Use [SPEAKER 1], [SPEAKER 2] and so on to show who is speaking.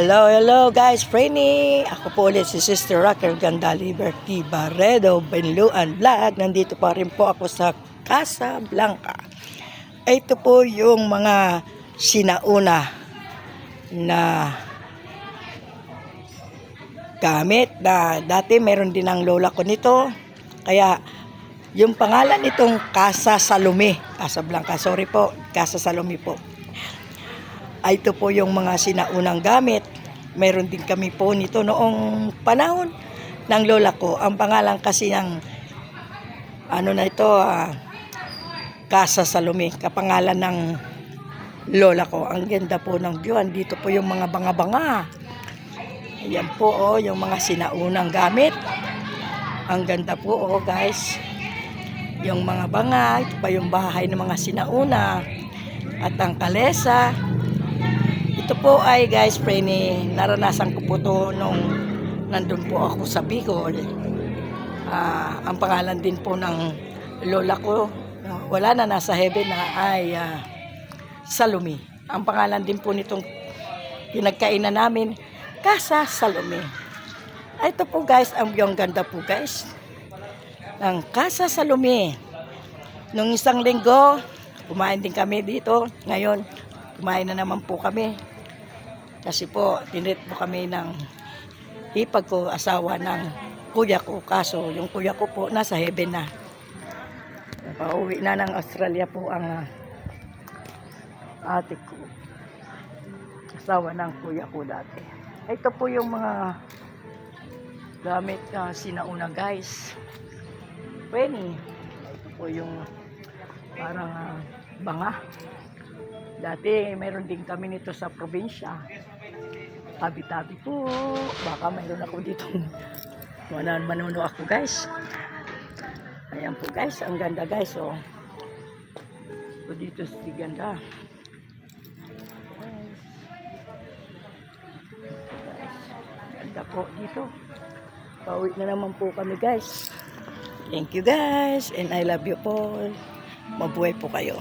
[SPEAKER 1] Hello, hello guys, Franny. Ako po ulit si Sister Rocker Ganda Liberty Barredo, Benluan Vlog. Nandito pa rin po ako sa Casablanca. Ito po yung mga sinauna na gamit na dati meron din ang lola ko nito. Kaya yung pangalan nitong Casa Salome, Casablanca, sorry po, Casa Salome po. Ay, ito po yung mga sinaunang gamit. Meron din kami po nito noong panahon ng lola ko. Ang pangalan kasi ng Casa Salome, kapangalan ng lola ko. Ang ganda po ng view. Dito po yung mga banga-banga. Ayan po yung mga sinaunang gamit. Ang ganda po guys. Yung mga banga, ito pa yung bahay ng mga sinauna. At ang kalesa. Ito po ay guys, Franny, naranasan ko po to nung nandun po ako sa Bicol. Ang pangalan din po ng lola ko, wala na, nasa heaven na, ay Salome. Ang pangalan din po nitong pinagkainan namin, Casa Salome. Ito po guys, yung ganda po guys ng Casa Salome. Nung isang linggo, kumain din kami dito. Ngayon, kumain na naman po kami. Kasi po, tinrit po kami ng hipag ko, asawa ng kuya ko. Kaso, yung kuya ko po, nasa heaven na. Pauwi na ng Australia po ang ate ko. Asawa ng kuya ko dati. Ito po yung mga gamit na sinauna guys. Franny. Ito po yung parang banga. Dati, mayroon din kami nito sa probinsya. Tabi-tabi po. Baka mayroon ako dito. Manuno ako guys. Ayan po guys. Ang ganda guys. So dito si ganda. Ganda po dito. Pauwi na naman po kami guys. Thank you guys. And I love you po. Mabuhay po kayo.